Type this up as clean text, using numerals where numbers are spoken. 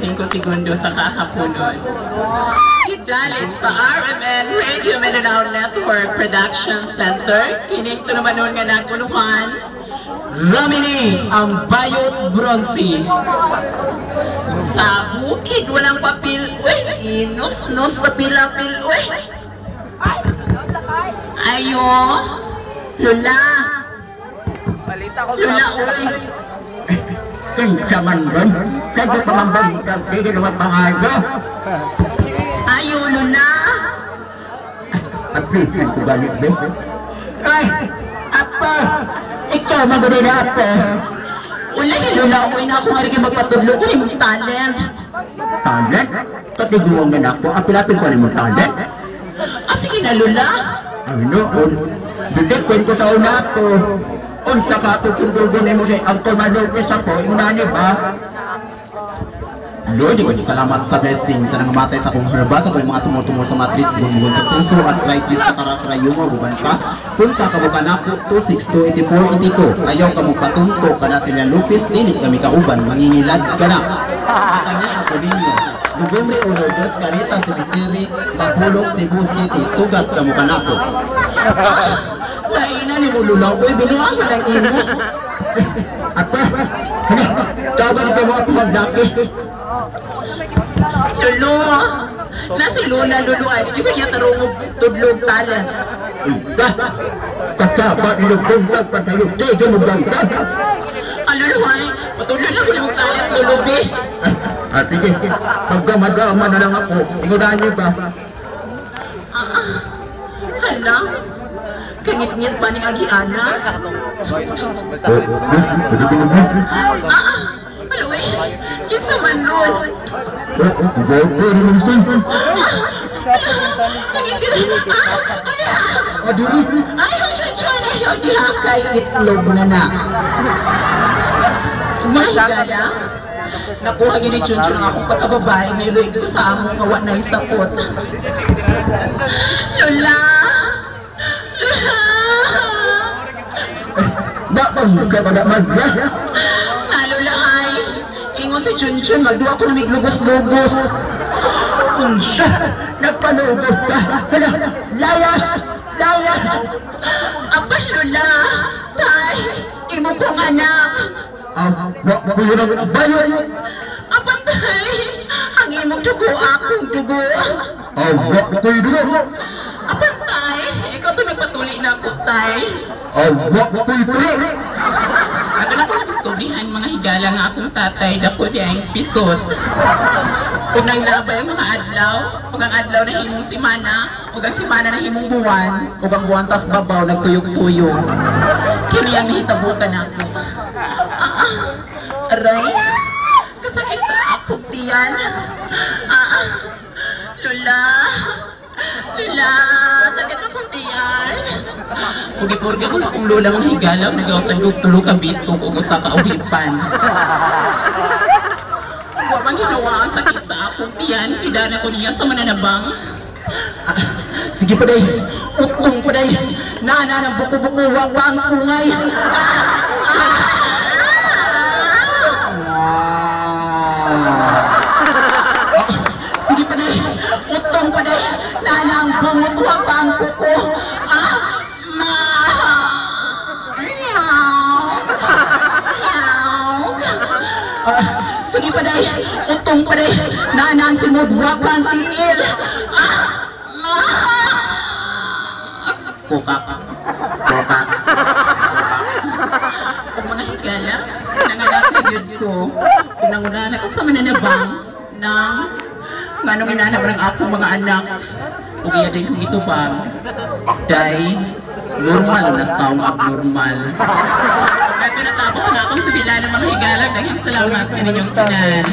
25 segundo sa kakapunod. Hidalit sa RMN Radio Mindanao Network Production Center, kining ito naman nun nga nagpunuhan, Ramini ang Bayot Bronzy. Sa bukid walang papel, uy, inus-nus sa pilapil, uy. Ayo, Lula. Lula, uy. Kinsa man doon, kaya sa mambang kagigil naman pangayo. Ayo, Lula. At pisin ko ganit din. Ay, apa, ikaw magunin na apa. Wala ni Lula, uy na ako nga rin magpatudlo ko yung talent. Talent? Katiguang na ako, apilapin ko rin mo talent. Sige na, Lula. Ay noon, bitin ko sa una ako. Unsa ka ito sundugan mo siya ang tumalupis ako, yung nani ba? Lord, di ko salamat sa blessing sa nangamatay sa akong herba at mga tumutungo sa matris, bumugon sa suso at right list sa karakterayumo, buban ka. Kung kakabukan ako, 2628482. Ayaw ka mo patunto ka na sila lupis, dinig kami kauban, mangingilad ka na. Kami ako ninyo. November 1, Carita Cemetery, Mahulog, Cebu City, sugat ka mo kanako. Laina ni mo, Lula, uy, binuang ko ng imo. Apa? Ano? Tawag ka mo ako magdaki. Lulu, nasi Lula, Lulu, ay, di ba niya tarungog tudlog talent? Kasapa, ilugtog, patayog, di mo gangka. Lulu, ay, patulog lang ko ng talent, Lulu, be. Sige, pagkamadama na lang ako, ingunahan niyo ba? Hala, kangit-ngit ba ng agiana? Alo, eh, kinsa man nun? Ayaw, diha kay itlog na na. Mahigala, nakuha gini Chunchun ang akong pagkababae, niloy ko sa among kawa na isapot. Lola! Lola! Bakit ka ba na magya? Lola ay, ingon si Chunchun, magduwa ko na miglugos-lugos. Unsa, nagpanugos ka. Hala, layas, layas. Apa, Lola? Tay, imo kong anak. Kuya na bayo. Apa, tay? Ang imong dugo, akong dugo. Kuya dugo. Apa, tay? Ikaw to nagpatuli na ako, tay. Kuya tuloy. Ako na po nagustubihan mga higala nga akong tatay, dako di ang pisot. Kung nang nabay ang mga adlaw, kung ang adlaw na himong simana, kung ang simana na himong buwan, kung ang buwan tas babaw, nagtuyog-tuyog. Kini ang nahitabukan ako. Aray, kasakit sa akong tiyan. Lula, Lula, sakit akong tiyan. Pugi-purgi ko sa akong lula mga higala, nagawasagog-tulog ka bito kung gusto ka uhipan. Huwag mang ginawa ang sakit sa akong tiyan, hidana ko niya sa mananabang. Sige pa day, utong pa day. Nana ng buko-buko, wag pa ang sungay. Sige pa day, utong pa day. Nana ang bungot, wag pa ang kuko. Sige pa day, utong pa day. Nana ang timod, wag pa ang tinil. Kokak. Kung mga higala, nanganak na yun ko, kung nanguna ko sa mananabang ng nganong inanap ng akong mga anak, kung iya din kong ito bang, day, normal na taong abnormal. Kaya pinatapos na akong sabila ng mga higala, dahil salamat sa ninyong tanan.